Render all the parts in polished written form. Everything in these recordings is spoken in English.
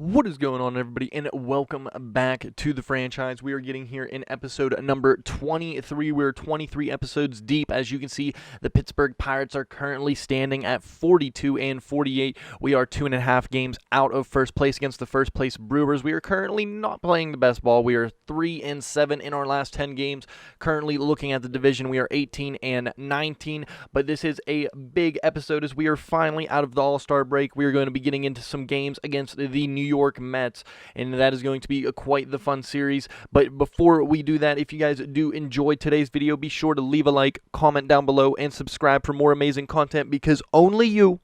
What is going on, everybody, and welcome back to the franchise. We are getting here in episode number 23. We're 23 episodes deep. As you can see, the Pittsburgh Pirates are currently standing at 42 and 48. We are 2.5 games out of first place against the first place Brewers. We are currently not playing the best ball. We are 3 and 7 in our last 10 games. Currently looking at the division, we are 18 and 19. But this is a big episode as we are finally out of the All-Star break. We are going to be getting into some games against the New York Mets, and that is going to be quite the fun series. But before we do that, if you guys do enjoy today's video, be sure to leave a like, comment down below, and subscribe for more amazing content, because only you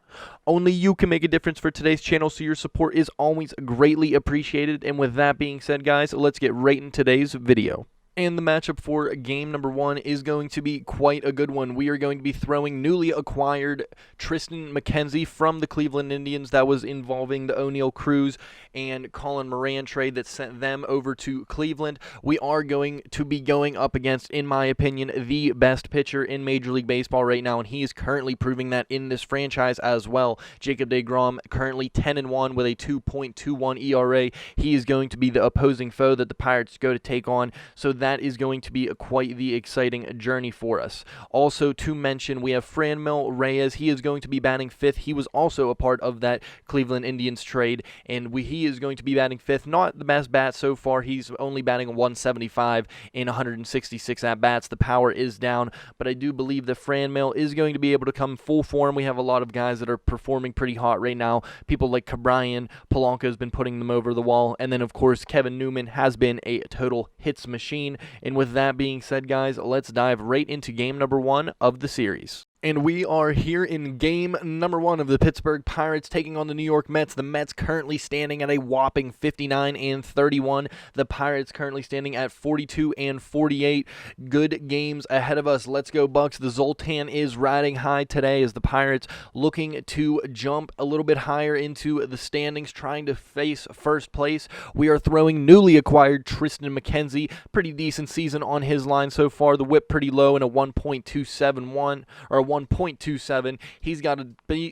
can make a difference for today's channel, so your support is always greatly appreciated. And with that being said, guys, let's get right in today's video. And the matchup for game number 1 is going to be quite a good one. We are going to be throwing newly acquired Triston McKenzie from the Cleveland Indians. That was involving the O'Neill Cruz and Colin Moran trade that sent them over to Cleveland. We are going to be going up against, in my opinion, the best pitcher in Major League Baseball right now, and he is currently proving that in this franchise as well. Jacob deGrom, currently 10-1 with a 2.21 ERA. He is going to be the opposing foe that the Pirates go to take on, so that is going to be quite the exciting journey for us. Also to mention, we have Franmil Reyes. He is going to be batting 5th. He was also a part of that Cleveland Indians trade, and he is going to be batting 5th. Not the best bat so far. He's only batting 175 in 166 at-bats. The power is down, but I do believe that Franmil is going to be able to come full form. We have a lot of guys that are performing pretty hot right now. People like Cabrian, Polanco has been putting them over the wall, and then, of course, Kevin Newman has been a total hits machine. And with that being said, guys, let's dive right into game number 1 of the series. And we are here in game number 1 of the Pittsburgh Pirates taking on the New York Mets. The Mets currently standing at a whopping 59 and 31. The Pirates currently standing at 42 and 48. Good games ahead of us. Let's go, Bucks. The Zoltan is riding high today as the Pirates looking to jump a little bit higher into the standings, trying to face first place. We are throwing newly acquired Triston McKenzie. Pretty decent season on his line so far. The whip pretty low in a 1.271 or 1.27. He's got a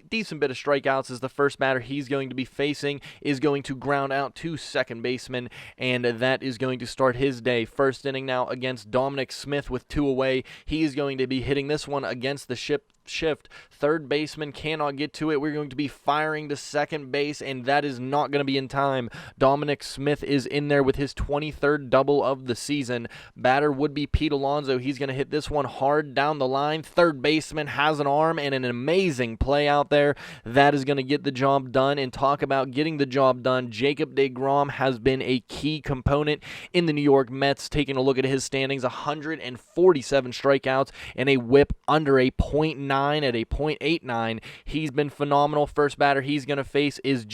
decent bit of strikeouts as the first batter he's going to be facing is going to ground out to second baseman, and that is going to start his day. First inning now against Dominic Smith with 2 away. He is going to be hitting this one against the shift. Third baseman cannot get to it. We're going to be firing to second base, and that is not going to be in time. Dominic Smith is in there with his 23rd double of the season. Batter would be Pete Alonso. He's going to hit this one hard down the line. Third baseman has an arm and an amazing play out there. That is going to get the job done. And talk about getting the job done, Jacob deGrom has been a key component in the New York Mets. Taking a look at his standings, 147 strikeouts and a whip under a .9 at a .89. He's been phenomenal. First batter he's going to face is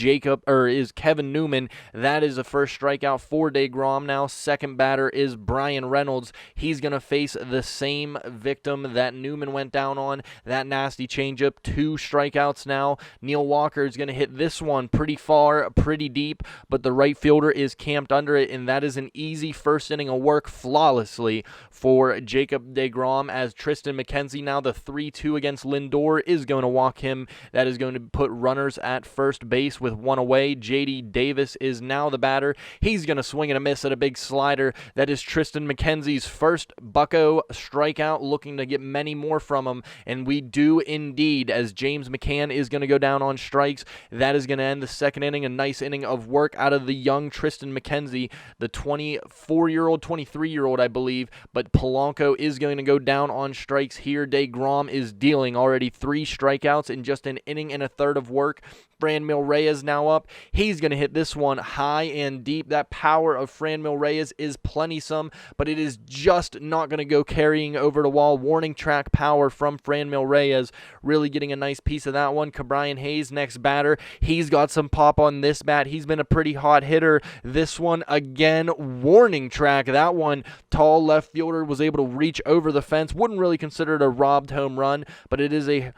Kevin Newman. That is the first strikeout for deGrom now. Second batter is Brian Reynolds. He's going to face the same victim that Newman went down on, that nasty changeup. 2 strikeouts now. Neil Walker is going to hit this one pretty far, pretty deep, but the right fielder is camped under it, and that is an easy first inning of work flawlessly for Jacob deGrom, as Triston McKenzie now the 3-2 against Lindor is going to walk him. That is going to put runners at first base with 1 away. J.D. Davis is now the batter. He's going to swing and a miss at a big slider. That is Triston McKenzie's first Bucco strikeout, looking to get many more from him, and we do indeed, as James McCann is going to go down on strikes. That is going to end the second inning. A nice inning of work out of the young Triston McKenzie, the 24-year-old, 23-year-old, I believe, but Polanco is going to go down on strikes here. deGrom is dealing already 3 strikeouts in just an inning and a third of work. Franmil Reyes now up. He's going to hit this one high and deep. That power of Franmil Reyes is plenty-some, but it is just not going to go carrying over the wall. Warning track power from Franmil Reyes, really getting a nice piece of that one. Cabrian Hayes, next batter. He's got some pop on this bat. He's been a pretty hot hitter. This one, again, warning track. That one, tall left fielder was able to reach over the fence. Wouldn't really consider it a robbed home run, but it is a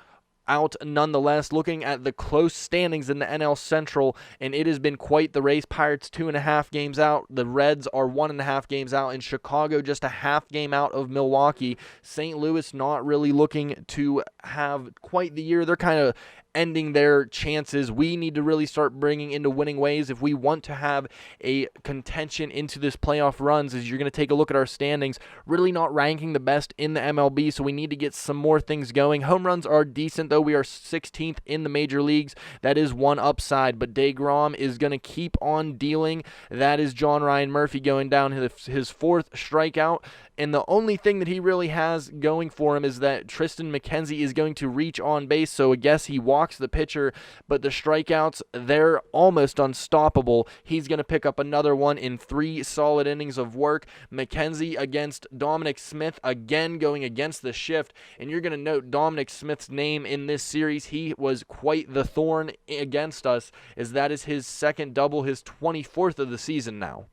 out nonetheless. Looking at the close standings in the NL Central, and it has been quite the race. Pirates 2.5 games out. The Reds are 1.5 games out, and Chicago just a half game out of Milwaukee. St. Louis not really looking to have quite the year. They're kind of ending their chances. We need to really start bringing into winning ways if we want to have a contention into this playoff runs. As you're going to take a look at our standings, really not ranking the best in the MLB, so we need to get some more things going. Home runs are decent, though. We are 16th in the major leagues. That is one upside, but DeGrom is going to keep on dealing. That is John Ryan Murphy going down his fourth strikeout. And the only thing that he really has going for him is that Tristan McKenzie is going to reach on base, so I guess he walks the pitcher, but the strikeouts, they're almost unstoppable. He's going to pick up another one in 3 solid innings of work. McKenzie against Dominic Smith, again going against the shift, and you're going to note Dominic Smith's name in this series. He was quite the thorn against us, as that is his second double, his 24th of the season now.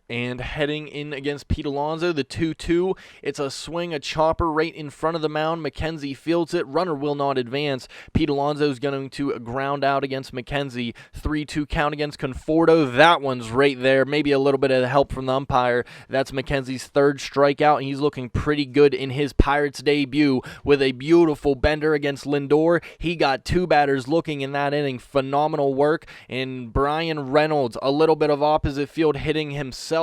And heading in against Pete Alonso, the 2-2. It's a swing, a chopper right in front of the mound. McKenzie fields it. Runner will not advance. Pete Alonso is going to ground out against McKenzie. 3-2 count against Conforto. That one's right there. Maybe a little bit of help from the umpire. That's McKenzie's third strikeout, and he's looking pretty good in his Pirates debut with a beautiful bender against Lindor. He got 2 batters looking in that inning. Phenomenal work. And Brian Reynolds, a little bit of opposite field hitting himself.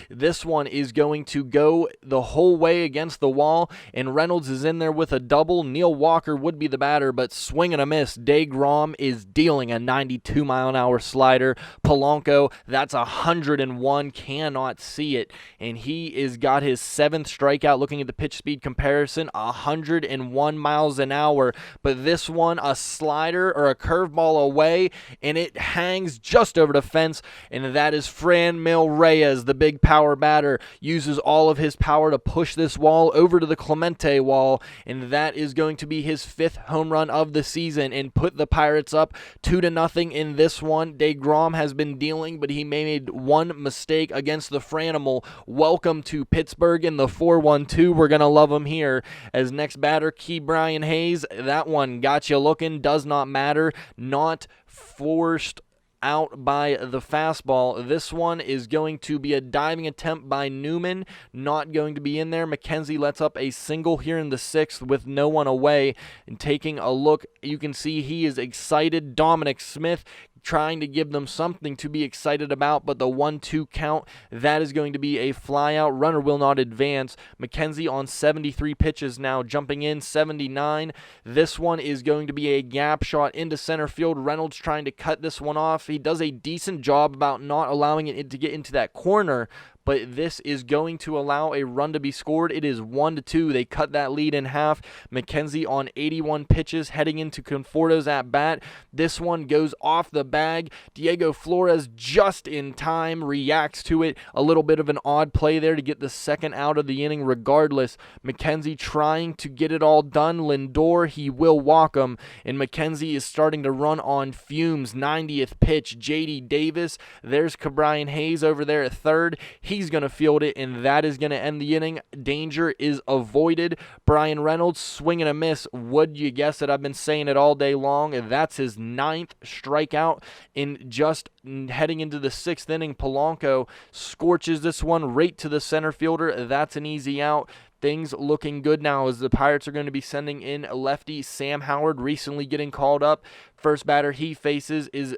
This one is going to go the whole way against the wall, and Reynolds is in there with a double. Neil Walker would be the batter, but swing and a miss. DeGrom is dealing a 92-mile-an-hour slider. Polanco, that's 101, cannot see it, and he is got his 7th strikeout. Looking at the pitch speed comparison, 101 miles an hour, but this one, a slider or a curveball away, and it hangs just over the fence, and that is Franmil Reyes. The big power batter uses all of his power to push this wall over to the Clemente wall, and that is going to be his 5th home run of the season and put the Pirates up 2-0 in this one. DeGrom has been dealing, but he made one mistake against the Franimal. Welcome to Pittsburgh in the 4-1-2. We're going to love him here. As next batter, Ke'Bryan Hayes. That one got you looking. Does not matter. Not forced out by the fastball. This one is going to be a diving attempt by Newman, not going to be in there. McKenzie lets up a single here in the 6th with no one away, and taking a look, you can see he is excited. Dominic Smith trying to give them something to be excited about, but the 1-2 count, that is going to be a flyout. Runner will not advance. McKenzie on 73 pitches now, jumping in 79. This one is going to be a gap shot into center field. Reynolds trying to cut this one off. He does a decent job about not allowing it to get into that corner, but this is going to allow a run to be scored. It is 1-2. They cut that lead in half. McKenzie on 81 pitches heading into Conforto's at bat. This one goes off the bag. Diego Flores just in time reacts to it. A little bit of an odd play there to get the second out of the inning regardless. McKenzie trying to get it all done. Lindor, he will walk him, and McKenzie is starting to run on fumes. 90th pitch. J.D. Davis. There's Ke'Bryan Hayes over there at third. He's going to field it, and that is going to end the inning. Danger is avoided. Brian Reynolds, swing and a miss. Would you guess it? I've been saying it all day long. That's his 9th strikeout. And just heading into the 6th inning, Polanco scorches this one right to the center fielder. That's an easy out. Things looking good now as the Pirates are going to be sending in lefty Sam Howard, recently getting called up. First batter he faces is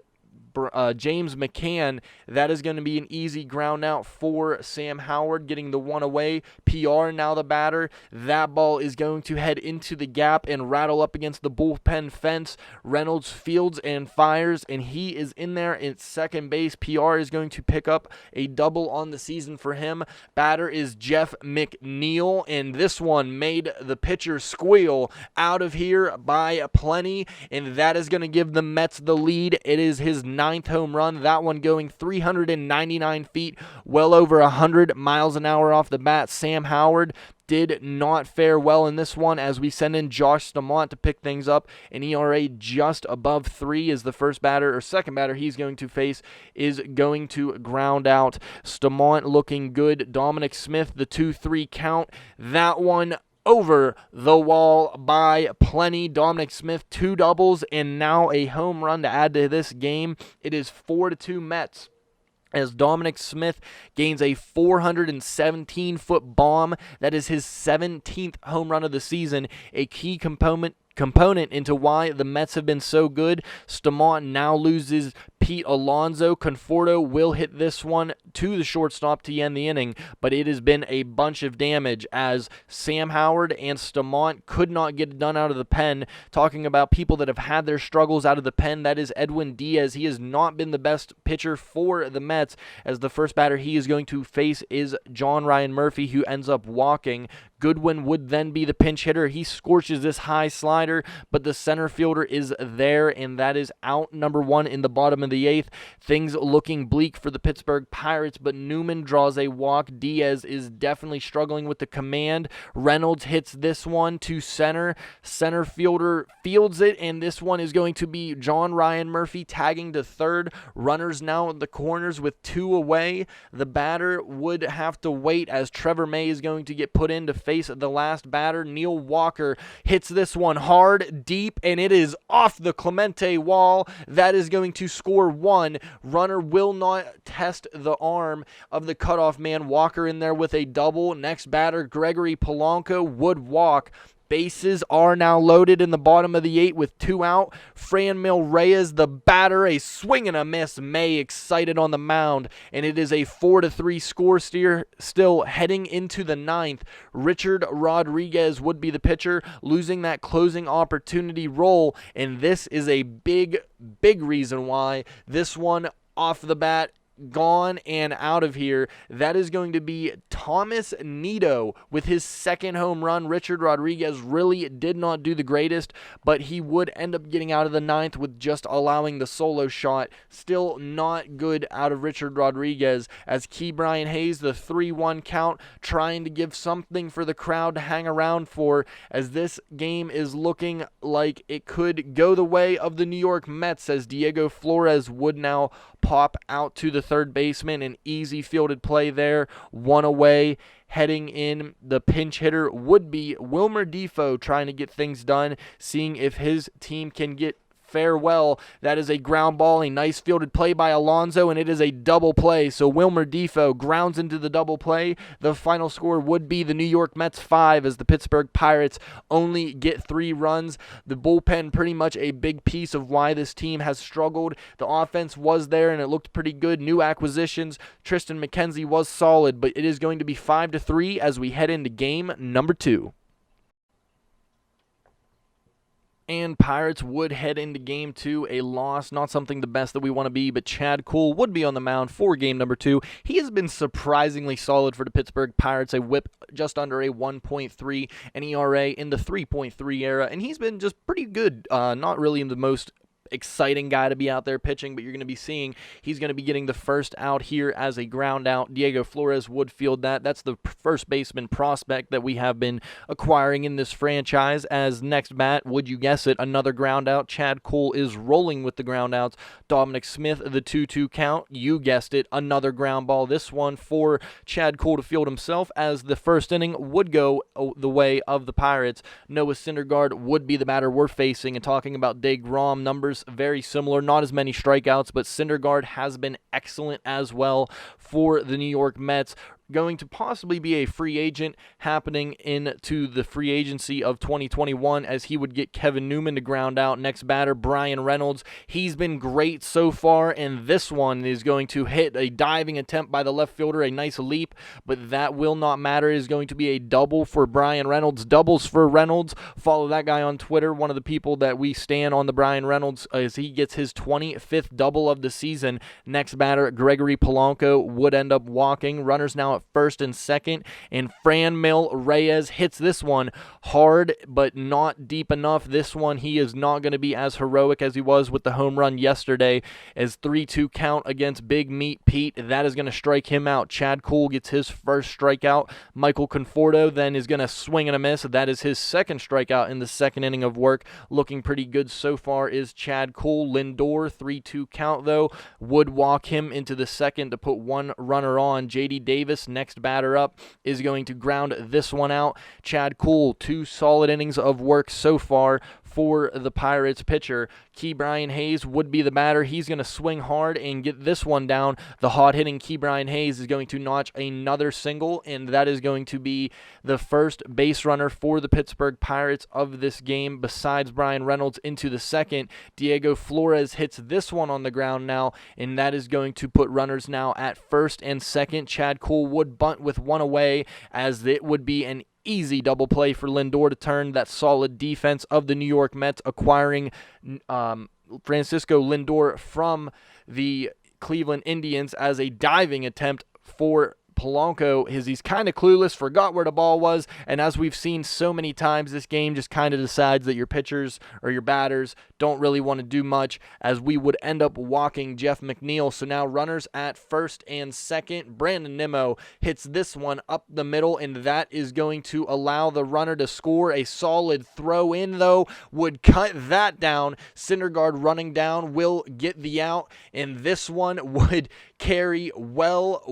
James McCann. That is going to be an easy ground out for Sam Howard, getting the one away. PR now the batter. That ball is going to head into the gap and rattle up against the bullpen fence. Reynolds fields and fires, and he is in there at second base. PR is going to pick up a double on the season for him. Batter is Jeff McNeil, and this one made the pitcher squeal out of here by plenty, and that is going to give the Mets the lead. It is his 9th home run. That one going 399 feet, well over 100 miles an hour off the bat. Sam Howard did not fare well in this one as we send in Josh Stamont to pick things up. An ERA just above 3 is the first batter or second batter he's going to face is going to ground out. Stamont looking good. Dominic Smith, the 2-3 count. That one over the wall by plenty. Dominic Smith, 2 doubles and now a home run to add to this game. It is 4-2 Mets, as Dominic Smith gains a 417-foot bomb. That is his 17th home run of the season, a key component component into why the Mets have been so good. Stamont now loses Pete Alonso. Conforto will hit this one to the shortstop to end the inning, but it has been a bunch of damage as Sam Howard and Stamont could not get it done out of the pen. Talking about people that have had their struggles out of the pen, that is Edwin Diaz. He has not been the best pitcher for the Mets, as the first batter he is going to face is John Ryan Murphy, who ends up walking. Goodwin would then be the pinch hitter. He scorches this high slider, but the center fielder is there, and that is out number 1 in the bottom of the 8th. Things looking bleak for the Pittsburgh Pirates, but Newman draws a walk. Diaz is definitely struggling with the command. Reynolds hits this one to center. Center fielder fields it, and this one is going to be John Ryan Murphy tagging to third. Runners now in the corners with 2 away. The batter would have to wait as Trevor May is going to get put in to face the last batter. Neil Walker hits this one hard, deep, and it is off the Clemente wall. That is going to score 1. Runner will not test the arm of the cutoff man. Walker in there with a double. Next batter, Gregory Polanco, would walk. Bases are now loaded in the bottom of the 8 with 2 out. Franmil Reyes, the batter, a swing and a miss. May excited on the mound, and it is a 4-3 score still heading into the 9th. Richard Rodriguez would be the pitcher, losing that closing opportunity role, and this is a big reason why this one off the bat gone and out of here. That is going to be Thomas Nido with his second home run. Richard Rodriguez really did not do the greatest, but he would end up getting out of the 9th with just allowing the solo shot. Still not good out of Richard Rodriguez, as Ke'Bryan Hayes, the 3-1 count, trying to give something for the crowd to hang around for, as this game is looking like it could go the way of the New York Mets, as Diego Flores would now pop out to the third baseman. An easy fielded play there, 1 away. Heading in, the pinch hitter would be Wilmer Defoe, trying to get things done, seeing if his team can get farewell. That is a ground ball, a nice fielded play by Alonso, and it is a double play. So Wilmer Defoe grounds into the double play. The final score would be the New York Mets 5, as the Pittsburgh Pirates only get 3 runs. The bullpen pretty much a big piece of why this team has struggled. The offense was there and it looked pretty good. New acquisitions. Tristan McKenzie was solid, but it is going to be 5-3 as we head into game number 2. And Pirates would head into game 2, a loss, not something the best that we want to be, but Chad Kuhl would be on the mound for game number 2. He has been surprisingly solid for the Pittsburgh Pirates, a whip just under a 1.3, an ERA in the 3.3 era, and he's been just pretty good, not really the most exciting guy to be out there pitching, but you're going to be seeing he's going to be getting the first out here as a ground out. Diego Flores would field that. That's the first baseman prospect that we have been acquiring in this franchise. As next bat, would you guess it, another ground out. Chad Kuhl is rolling with the ground outs. Dominic Smith, the 2-2 count. You guessed it, another ground ball. This one for Chad Kuhl to field himself, as the first inning would go the way of the Pirates. Noah Syndergaard would be the batter we're facing, and talking about DeGrom numbers, very similar, not as many strikeouts, but Syndergaard has been excellent as well for the New York Mets. Going to possibly be a free agent happening into the free agency of 2021, as he would get Kevin Newman to ground out. Next batter, Brian Reynolds. He's been great so far, and this one is going to hit a diving attempt by the left fielder, a nice leap, but that will not matter. It is going to be a double for Brian Reynolds. Doubles for Reynolds. Follow that guy on Twitter, one of the people that we stand on the Brian Reynolds, as he gets his 25th double of the season. Next batter, Gregory Polanco, would end up walking. Runners now at first and second, and Franmil Reyes hits this one hard but not deep enough. This one he is not going to be as heroic as he was with the home run yesterday, as 3-2 count against Big Meat Pete. That is going to strike him out. Chad Kuhl gets his first strikeout. Michael Conforto then is going to swing and a miss. That is his second strikeout in the second inning of work. Looking pretty good so far is Chad Kuhl. Lindor, 3-2 count though, would walk him into the second to put one runner on. J.D. Davis, next batter up, is going to ground this one out. Chad Kuhl, 2 solid innings of work so far for the Pirates pitcher. Ke'Bryan Hayes would be the batter. He's going to swing hard and get this one down. The hot-hitting Ke'Bryan Hayes is going to notch another single, and that is going to be the first base runner for the Pittsburgh Pirates of this game besides Bryan Reynolds into the second. Diego Flores hits this one on the ground now, and that is going to put runners now at first and second. Chad Kuhl would bunt with one away, as it would be an easy double play for Lindor to turn. That solid defense of the New York Mets acquiring Francisco Lindor from the Cleveland Indians as a diving attempt for Polanco. He's kind of clueless, forgot where the ball was, and as we've seen so many times, this game just kind of decides that your pitchers or your batters don't really want to do much, as we would end up walking Jeff McNeil. So now runners at first and second. Brandon Nimmo hits this one up the middle, and that is going to allow the runner to score. A solid throw in, though, would cut that down. Syndergaard running down will get the out, and this one would carry well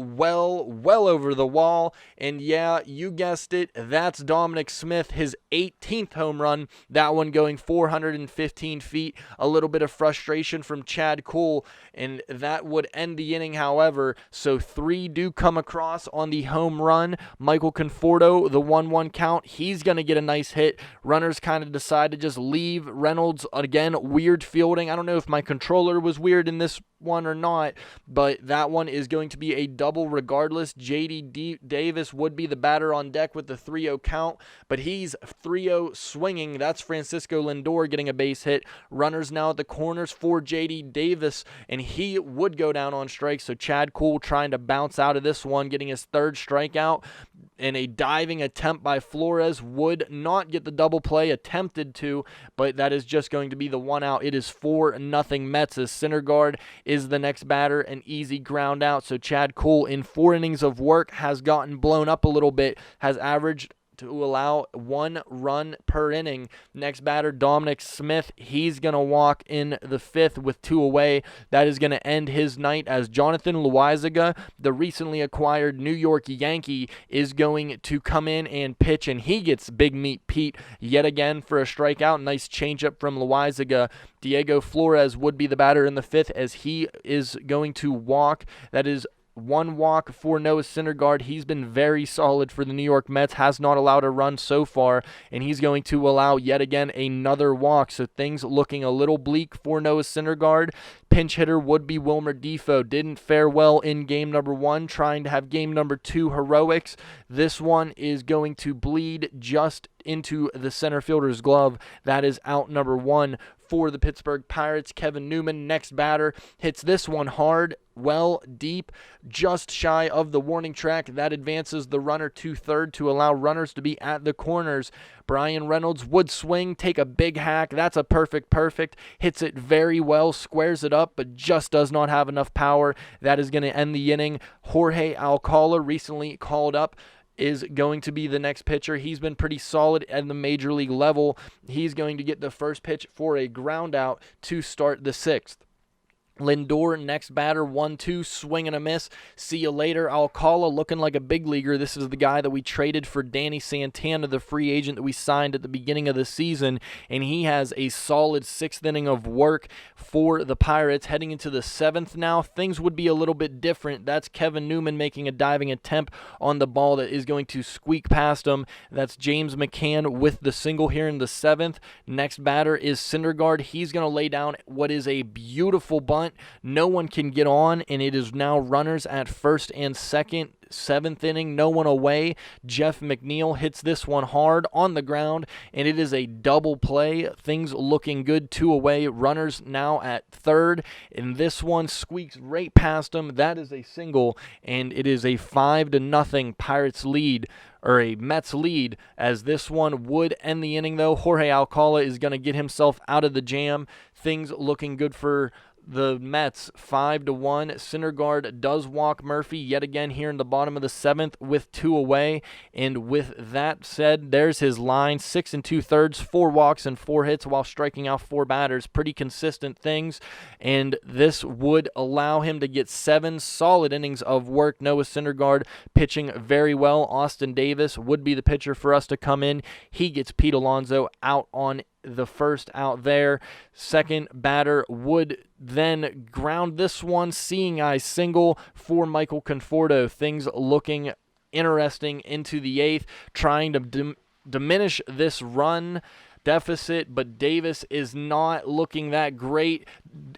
over the wall. And yeah, you guessed it, that's Dominic Smith, his 18th home run, that one going 415 feet. A little bit of frustration from Chad Kuhl, and that would end the inning, however. So 3 do come across on the home run. Michael Conforto, the 1-1 count, he's going to get a nice hit. Runners kind of decide to just leave. Reynolds, again, weird fielding. I don't know if my controller was weird in this one or not, but that one is going to be a double regardless. J.D. Davis would be the batter on deck with the 3-0 count, but he's 3-0 swinging. That's Francisco Lindor getting a base hit. Runners now at the corners for J.D. Davis, and he would go down on strikes. So Chad Kuhl trying to bounce out of this one, getting his 3rd strikeout, and a diving attempt by Flores would not get the double play, attempted to, but that is just going to be the 1 out. It is 4-0 Mets, as Syndergaard is the next batter, an easy ground out. So Chad Kuhl, in 4 innings of work, has gotten blown up a little bit, has averaged to allow 1 run per inning. Next batter, Dominic Smith. He's going to walk in the 5th with 2 away. That is going to end his night, as Jonathan Loaisiga, the recently acquired New York Yankee, is going to come in and pitch, and he gets Big Meat Pete yet again for a strikeout. Nice changeup from Loaisiga. Diego Flores would be the batter in the 5th, as he is going to walk. That is 1 walk for Noah Syndergaard. He's been very solid for the New York Mets, has not allowed a run so far, and he's going to allow yet again another walk. So things looking a little bleak for Noah Syndergaard. Pinch hitter would be Wilmer Defoe. Didn't fare well in game number 1, trying to have game number 2 heroics. This one is going to bleed just into the center fielder's glove. That is out number 1 for the Pittsburgh Pirates. Kevin Newman, next batter, hits this one hard, well deep, just shy of the warning track. That advances the runner to third to allow runners to be at the corners. Bryan Reynolds would swing, take a big hack. That's a perfect. Hits it very well, squares it up, but just does not have enough power. That is going to end the inning. Jorge Alcala, recently called up, is going to be the next pitcher. He's been pretty solid at the major league level. He's going to get the first pitch for a ground out to start the 6th. Lindor, next batter, 1-2, swing and a miss. See you later. Alcala looking like a big leaguer. This is the guy that we traded for Danny Santana, the free agent that we signed at the beginning of the season, and he has a solid 6th inning of work for the Pirates. Heading into the 7th now, things would be a little bit different. That's Kevin Newman making a diving attempt on the ball that is going to squeak past him. That's James McCann with the single here in the 7th. Next batter is Syndergaard. He's going to lay down what is a beautiful bunt. No one can get on, and it is now runners at first and second. 7th inning, no one away. Jeff McNeil hits this one hard on the ground, and it is a double play. Things looking good, 2 away. Runners now at third, and this one squeaks right past him. That is a single, and it is a 5-0 Pirates lead, or a Mets lead, as this one would end the inning, though. Jorge Alcala is going to get himself out of the jam. Things looking good for the Mets, 5-1. Syndergaard does walk Murphy yet again here in the bottom of the 7th with 2 away. And with that said, there's his line: 6 2/3, 4 walks and 4 hits while striking out 4 batters. Pretty consistent things. And this would allow him to get 7 solid innings of work. Noah Syndergaard pitching very well. Austin Davis would be the pitcher for us to come in. He gets Pete Alonso out on the first out there. Second batter would then ground this one. Seeing eye single for Michael Conforto. Things looking interesting into the eighth, trying to diminish this run deficit, but Davis is not looking that great,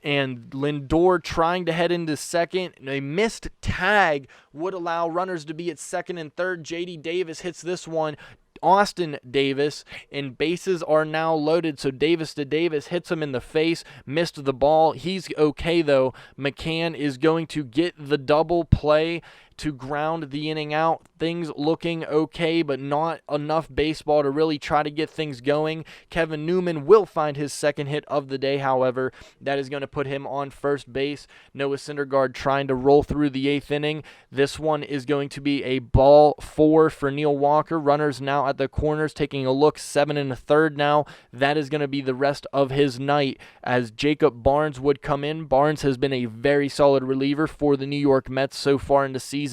and Lindor trying to head into second. A missed tag would allow runners to be at second and third. JD Davis hits this one. Austin Davis, and bases are now loaded, so Davis to Davis hits him in the face, missed the ball. He's okay, though. McCann is going to get the double play to ground the inning out. Things looking okay, but not enough baseball to really try to get things going. Kevin Newman will find his second hit of the day, however. That is going to put him on first base. Noah Syndergaard trying to roll through the eighth inning. This one is going to be a ball four for Neil Walker. Runners now at the corners taking a look. 7 1/3 now. That is going to be the rest of his night as Jacob Barnes would come in. Barnes has been a very solid reliever for the New York Mets so far in the season.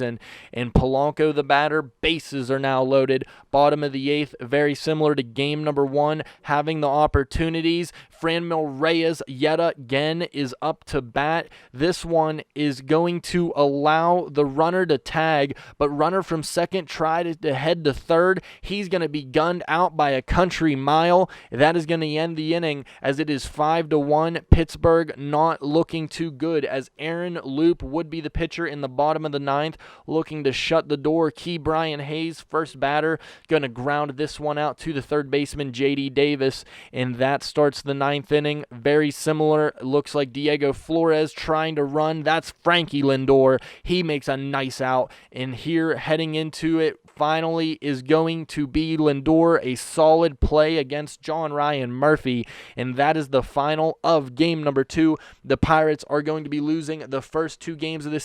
And Polanco, the batter. Bases are now loaded. Bottom of the eighth, very similar to game number one, having the opportunities. Franmil Reyes yet again is up to bat. This one is going to allow the runner to tag, but runner from second tried to head to third. He's going to be gunned out by a country mile. That is going to end the inning as it is 5-1. Pittsburgh not looking too good as Aaron Loop would be the pitcher in the bottom of the ninth, looking to shut the door. Key Brian Hayes, first batter, going to ground this one out to the third baseman, JD Davis, and that starts the ninth inning. Very similar. Looks like Diego Flores trying to run. That's Frankie Lindor. He makes a nice out, and here heading into it finally is going to be Lindor, a solid play against John Ryan Murphy, and that is the final of game number 2. The Pirates are going to be losing the first 2 games of this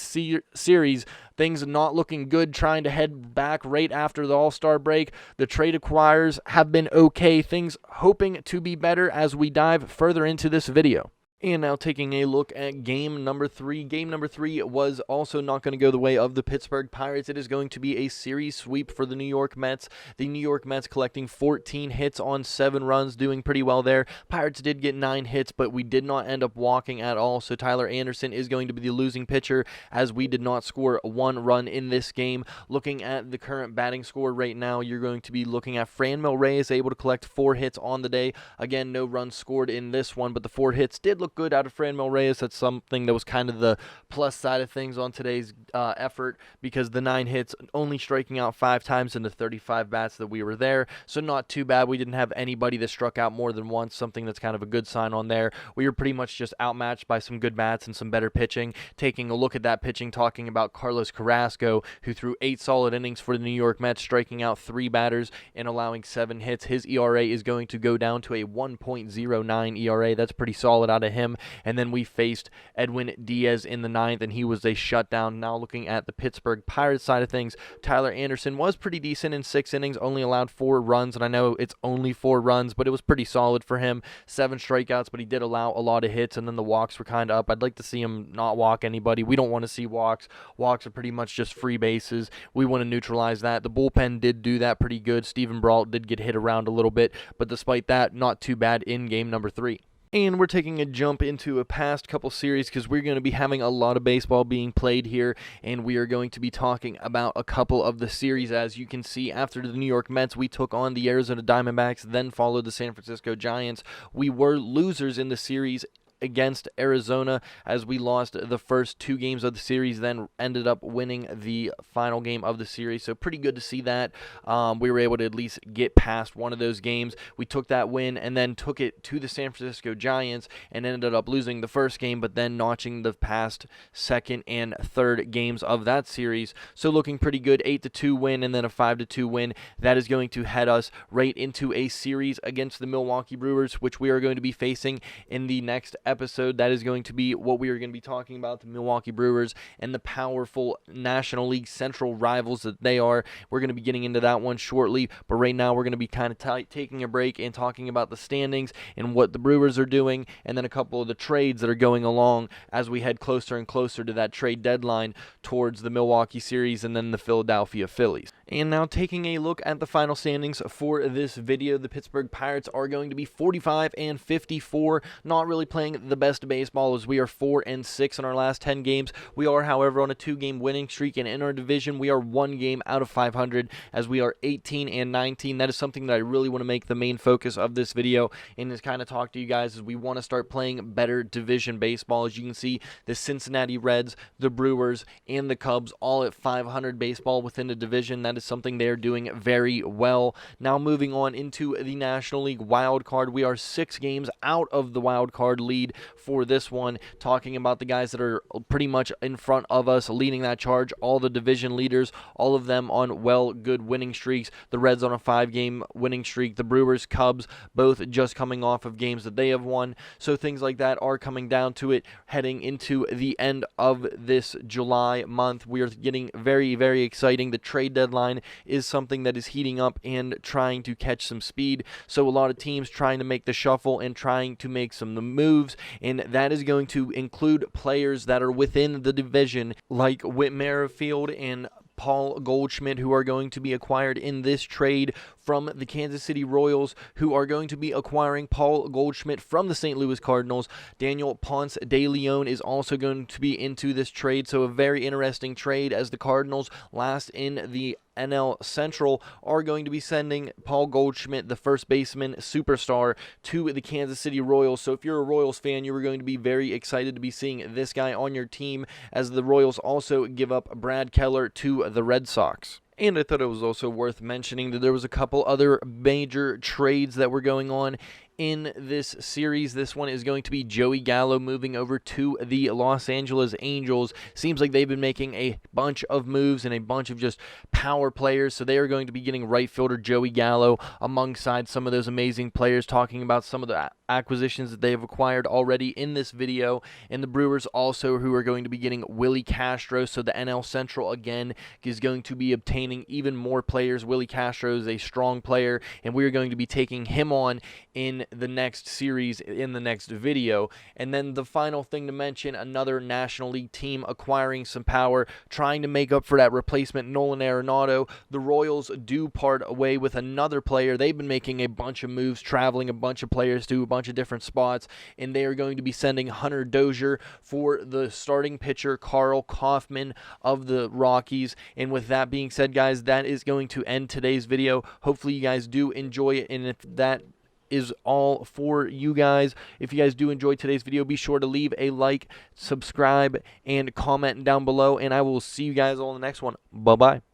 series. Things not looking good, trying to head back right after the All-Star break. The trade acquires have been okay. Things hoping to be better as we dive further into this video. And now taking a look at game number 3. Game number 3 was also not going to go the way of the Pittsburgh Pirates. It is going to be a series sweep for the New York Mets. The New York Mets collecting 14 hits on 7 runs, doing pretty well there. Pirates did get 9 hits, but we did not end up walking at all. So Tyler Anderson is going to be the losing pitcher as we did not score 1 run in this game. Looking at the current batting score right now, you're going to be looking at Franmil Reyes able to collect 4 hits on the day. Again, no runs scored in this one, but the 4 hits did look good out of Franmil Reyes. That's something that was kind of the plus side of things on today's effort, because the 9 hits, only striking out 5 times in the 35 bats that we were there, so not too bad. We didn't have anybody that struck out more than once, something that's kind of a good sign on there. We were pretty much just outmatched by some good bats and some better pitching. Taking a look at that pitching, talking about Carlos Carrasco, who threw 8 solid innings for the New York Mets, striking out 3 batters and allowing 7 hits. His ERA is going to go down to a 1.09 ERA. That's pretty solid out of him. And then we faced Edwin Diaz in the 9th, and he was a shutdown. Now looking at the Pittsburgh Pirates side of things, Tyler Anderson was pretty decent in 6 innings, only allowed 4 runs, and I know it's only 4 runs, but it was pretty solid for him. 7 strikeouts, but he did allow a lot of hits, and then the walks were kind of up. I'd like to see him not walk anybody. We don't want to see walks. Walks are pretty much just free bases. We want to neutralize that. The bullpen did do that pretty good. Steven Brault did get hit around a little bit, but despite that, not too bad in game number 3. And we're taking a jump into a past couple series because we're going to be having a lot of baseball being played here, and we are going to be talking about a couple of the series. As you can see, after the New York Mets, we took on the Arizona Diamondbacks, then followed the San Francisco Giants. We were losers in the series against Arizona as we lost the first 2 games of the series, then ended up winning the final game of the series. So pretty good to see that. We were able to at least get past one of those games. We took that win and then took it to the San Francisco Giants and ended up losing the first game, but then notching the past 2nd and 3rd games of that series. So looking pretty good. 8-2 win and then a 5-2 win. That is going to head us right into a series against the Milwaukee Brewers, which we are going to be facing in the next episode. That is going to be what we are going to be talking about, the Milwaukee Brewers and the powerful National League Central rivals that they are. We're going to be getting into that one shortly, but right now we're going to be kind of taking a break and talking about the standings and what the Brewers are doing, and then a couple of the trades that are going along as we head closer and closer to that trade deadline towards the Milwaukee series and then the Philadelphia Phillies. And now taking a look at the final standings for this video, the Pittsburgh Pirates are going to be 45-54, not really playing the best baseball as we are 4-6 in our last 10 games. We are, however, on a 2-game winning streak, and in our division, we are 1 game out of 500 as we are 18-19. That is something that I really want to make the main focus of this video and just kind of talk to you guys as we want to start playing better division baseball. As you can see, the Cincinnati Reds, the Brewers, and the Cubs all at 500 baseball within the division. That is something they're doing very well. Now moving on into the National League wild card, we are 6 games out of the wild card lead for this one, talking about the guys that are pretty much in front of us, leading that charge, all the division leaders, all of them on good winning streaks. The Reds on a 5-game winning streak, the Brewers, Cubs, both just coming off of games that they have won. So things like that are coming down to it heading into the end of this July month. We are getting very, very exciting. The trade deadline is something that is heating up and trying to catch some speed. So a lot of teams trying to make the shuffle and trying to make some moves, and that is going to include players that are within the division like Whit Merrifield and Paul Goldschmidt, who are going to be acquired in this trade from the Kansas City Royals, who are going to be acquiring Paul Goldschmidt from the St. Louis Cardinals. Daniel Ponce de Leon is also going to be into this trade, so a very interesting trade as the Cardinals, last in the NL Central, are going to be sending Paul Goldschmidt, the first baseman superstar, to the Kansas City Royals. So if you're a Royals fan, you are going to be very excited to be seeing this guy on your team, as the Royals also give up Brad Keller to the Red Sox. And I thought it was also worth mentioning that there was a couple other major trades that were going on in this series. This one is going to be Joey Gallo moving over to the Los Angeles Angels. Seems like they've been making a bunch of moves and a bunch of just power players, so they are going to be getting right fielder Joey Gallo alongside some of those amazing players, talking about some of the acquisitions that they have acquired already in this video. And the Brewers also, who are going to be getting Willie Castro, so the NL Central again is going to be obtaining even more players. Willie Castro is a strong player, and we are going to be taking him on in the next series, in the next video. And then the final thing to mention, another National League team acquiring some power, trying to make up for that replacement Nolan Arenado. The Royals do part away with another player. They've been making a bunch of moves, traveling a bunch of players to a bunch of different spots, and they are going to be sending Hunter Dozier for the starting pitcher Carl Kaufman of the Rockies. And with that being said, guys, that is going to end today's video. Hopefully you guys do enjoy it, and if that is all for you guys. If you guys do enjoy today's video, be sure to leave a like, subscribe, and comment down below, and I will see you guys all in the next one. Bye-bye.